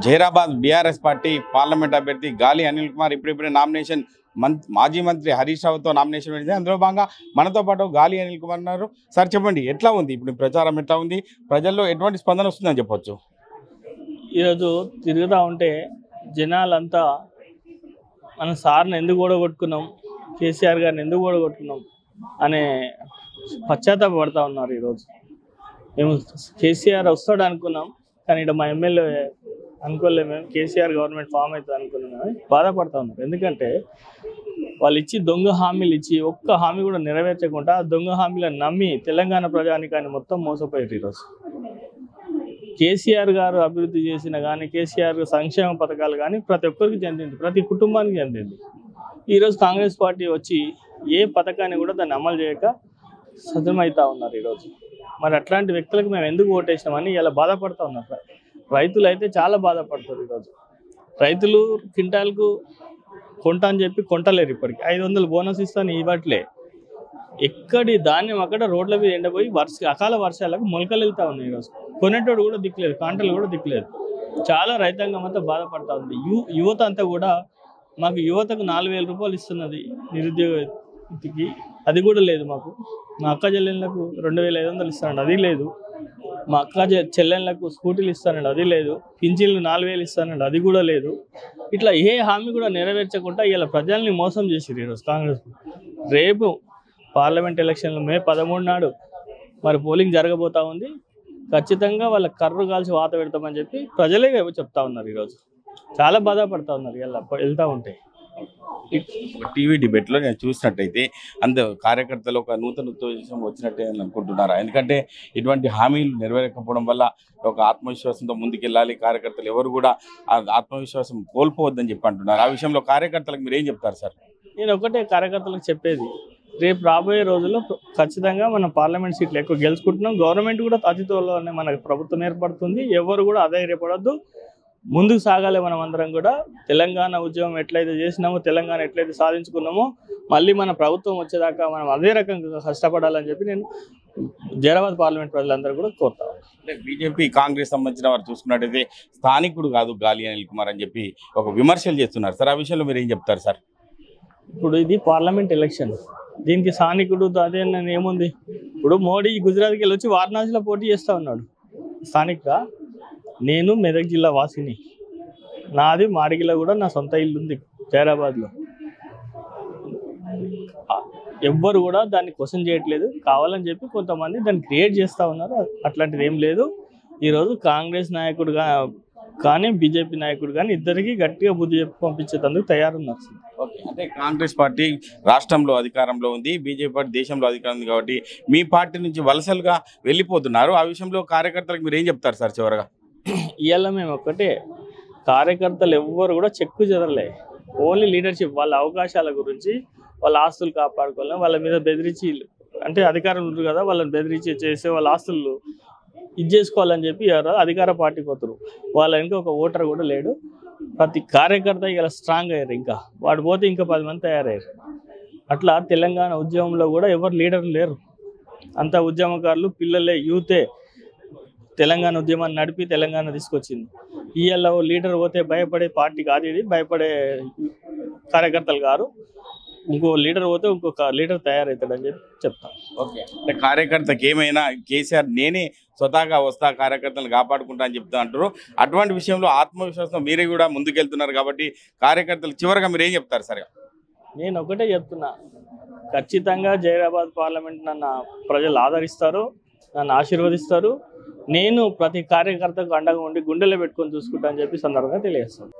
Zaheerabad BRS party parliament అభ్యర్థి గాలి అనిల్ కుమార్ ఇప్పుడిప్పుడే నామినేషన్ మాజీ మంత్రి హరీష్ రావుతో నామినేషన్ వేసింది. అందులో భాగంగా మనతో పాటు గాలి అనిల్ కుమార్ ఉన్నారు. సార్ చెప్పండి, ఎట్లా ఉంది ఇప్పుడు ప్రచారం, ఎట్లా ఉంది, ప్రజల్లో ఎటువంటి స్పందన వస్తుందని చెప్పొచ్చు? ఈరోజు తిరుగుతూ ఉంటే జనాలంతా మన సార్ని ఎందుకు ఓడగొట్టుకున్నాం, కేసీఆర్ గారిని ఎందుకు ఓడగొట్టుకున్నాం అనే పశ్చాత్తాపడుతూ ఉన్నారు. ఈరోజు మేము కేసీఆర్ వస్తాడు అనుకున్నాం, కానీ ఇక్కడ మా ఎమ్మెల్యే అనుకోలేదు, మేము కేసీఆర్ గవర్నమెంట్ ఫామ్ అవుతుంది అనుకున్నాం, కానీ బాధపడుతూ ఉన్నారు. ఎందుకంటే వాళ్ళు ఇచ్చి దొంగ హామీలు ఇచ్చి ఒక్క హామీ కూడా నెరవేర్చకుండా దొంగ హామీలను నమ్మి తెలంగాణ ప్రజానికాన్ని మొత్తం మోసపోయారు. ఈరోజు కేసీఆర్ గారు అభివృద్ధి చేసిన కానీ కేసీఆర్ సంక్షేమ పథకాలు కానీ ప్రతి ఒక్కరికి చెందింది, ప్రతి కుటుంబానికి చెందింది. ఈరోజు కాంగ్రెస్ పార్టీ వచ్చి ఏ పథకాన్ని కూడా దాన్ని అమలు చేయక సతమవుతూ ఉన్నారు. ఈరోజు మరి అట్లాంటి వ్యక్తులకు మేము ఎందుకు ఓటేసినామని ఇలా బాధపడుతూ ఉన్నారు. రైతులు అయితే చాలా బాధపడతారు. ఈరోజు రైతులు క్వింటాల్కు కొంట అని చెప్పి కొంటలేరు. ఇప్పటికి 500 బోనస్ ఇస్తాను ఇవ్వట్లే. ఎక్కడి ధాన్యం అక్కడ రోడ్ల మీద ఎండపోయి అకాల వర్షాలకు మొలకలు వెళ్తూ ఉన్నాయి. ఈరోజు కొనేటోడు కూడా దిక్కులేదు, కాంటలు కూడా దిక్కులేదు. చాలా రైతాంగం అంతా బాధపడతా ఉంది. యువత అంతా కూడా మాకు యువతకు 4000 రూపాయలు ఇస్తున్నది నిరుద్యోగికి, అది కూడా లేదు. మాకు మా అక్క చెల్లెళ్ళకు 2500 ఇస్తానండి, అది లేదు. మా అక్క చెల్లెళ్ళకు స్కూటీలు ఇస్తానండి, అది లేదు. పింఛన్లు 4000 ఇస్తానండి, అది కూడా లేదు. ఇట్లా ఏ హామీ కూడా నెరవేర్చకుండా ఇలా ప్రజల్ని మోసం చేసిరు ఈరోజు కాంగ్రెస్. రేపు పార్లమెంట్ ఎలక్షన్లు మే 13 నాడు మరి పోలింగ్ జరగబోతా ఉంది. ఖచ్చితంగా వాళ్ళ కర్రు కాల్చి వాత పెడతామని చెప్పి ప్రజలే చెప్తా ఉన్నారు. ఈరోజు చాలా బాధపడతా ఉన్నారు ఇలా వెళ్తూ ఉంటే. టీవీ డిబేట్లో నేను చూసినట్టయితే కార్యకర్తలు ఒక నూతన ఉత్తేజం వచ్చినట్టే అనుకుంటున్నారా? ఎందుకంటే ఇటువంటి హామీలు నెరవేరకపోవడం వల్ల ఒక ఆత్మవిశ్వాసంతో ముందుకెళ్ళాలి, కార్యకర్తలు ఎవరు కూడా ఆ ఆత్మవిశ్వాసం కోల్పోవద్దని చెప్పి అంటున్నారు. ఆ విషయంలో కార్యకర్తలకు మీరు ఏం చెప్తారు సార్? నేను ఒకటే కార్యకర్తలకు చెప్పేది, రేపు రాబోయే రోజుల్లో ఖచ్చితంగా మనం పార్లమెంట్ సీట్లు ఎక్కువ గెలుచుకుంటున్నాం. గవర్నమెంట్ కూడా అతి త్వరలోనే మనకు ప్రభుత్వం ఏర్పడుతుంది. ఎవరు కూడా అధైర్యపడద్దు, ముందుకు సాగాలి. మనం అందరం కూడా తెలంగాణ ఉద్యమం ఎట్లయితే చేసినామో, తెలంగాణ ఎట్లయితే సాధించుకున్నామో, మళ్ళీ మన ప్రభుత్వం వచ్చేదాకా మనం అదే రకంగా కష్టపడాలని చెప్పి నేను జైరాబాద్ పార్లమెంట్ ప్రజలందరూ కూడా కోరుతాను. అంటే బీజేపీ కాంగ్రెస్ సంబంధించిన వారు చూసుకున్నట్టయితే స్థానికుడు కాదు గాలి అనిల్ కుమార్ అని చెప్పి ఒక విమర్శలు చేస్తున్నారు సార్. ఆ విషయంలో మీరు ఏం చెప్తారు సార్? ఇప్పుడు ఇది పార్లమెంట్ ఎలక్షన్, దీనికి స్థానికుడు అదే ఏముంది? ఇప్పుడు మోడీ గుజరాత్కి వెళ్ళి వచ్చి వారణాసిలో పోటీ చేస్తూ ఉన్నాడు. స్థానిక నేను మెదక్ జిల్లా వాసిని, నాది మాడిగిలో కూడా నా సొంత ఇల్లు ఉంది జైరాబాద్లో. ఎవ్వరు కూడా దాన్ని క్వశ్చన్ చేయట్లేదు. కావాలని చెప్పి కొంతమంది దాన్ని క్రియేట్ చేస్తూ ఉన్నారు. అట్లాంటిది ఏం లేదు. ఈరోజు కాంగ్రెస్ నాయకుడు కానీ బీజేపీ నాయకుడు కానీ ఇద్దరికి గట్టిగా బుద్ధి చెప్పి పంపించేందుకు తయారున్నారు. ఓకే, అంటే కాంగ్రెస్ పార్టీ రాష్ట్రంలో అధికారంలో ఉంది, బీజేపీ పార్టీ దేశంలో అధికారం ఉంది కాబట్టి మీ పార్టీ నుంచి వలసలుగా వెళ్ళిపోతున్నారు. ఆ విషయంలో కార్యకర్తలకు మీరు ఏం చెప్తారు సార్? చివరగా ఇవాళ మేము ఒక్కటే, కార్యకర్తలు ఎవ్వరు కూడా చెక్కు చెదరలే. ఓన్లీ లీడర్షిప్, వాళ్ళ అవకాశాల గురించి, వాళ్ళ ఆస్తులు కాపాడుకోవాలి, వాళ్ళ మీద బెదిరించి, అంటే అధికారం ఉంటుంది కదా, వాళ్ళని బెదిరించి చేసే వాళ్ళ ఆస్తులు ఇది చేసుకోవాలని చెప్పి అధికార పార్టీకి పోతారు. వాళ్ళ ఇంకా ఒక ఓటర్ కూడా లేడు. ప్రతి కార్యకర్త ఇలా స్ట్రాంగ్ అయ్యారు. ఇంకా వాడు పోతే ఇంకా 10 మంది తయారయ్యారు. అట్లా తెలంగాణ ఉద్యమంలో కూడా ఎవరు లీడర్లు లేరు. అంతా ఉద్యమకారులు, పిల్లలే, యూతే తెలంగాణ ఉద్యమాన్ని నడిపి తెలంగాణ తీసుకొచ్చింది. ఈఎల్ఓ లీడర్ పోతే భయపడే పార్టీ కాదు ఇది, భయపడే కార్యకర్తలు కాదు. ఇంకో లీడర్ పోతే ఇంకొక లీడర్ తయారవుతాడని చెప్పి చెప్తాను. ఓకే, అంటే కార్యకర్తకి ఏమైనా కేసీఆర్ నేనే స్వతహాగా వస్తా, కార్యకర్తలను కాపాడుకుంటా అని చెప్తా అంటారు. అటువంటి విషయంలో ఆత్మవిశ్వాసం మీరే కూడా ముందుకెళ్తున్నారు కాబట్టి కార్యకర్తలు చివరిగా మీరు ఏం చెప్తారు సరే? నేను ఒకటే చెప్తున్నా, ఖచ్చితంగా జైరాబాద్ పార్లమెంట్ నన్ను ప్రజలు ఆదరిస్తారు, నన్ను ఆశీర్వదిస్తారు. నేను ప్రతి కార్యకర్తకు అండగా ఉండి గుండెలో పెట్టుకొని చూసుకుంటా అని చెప్పి సందర్భంగా తెలియజేస్తాను.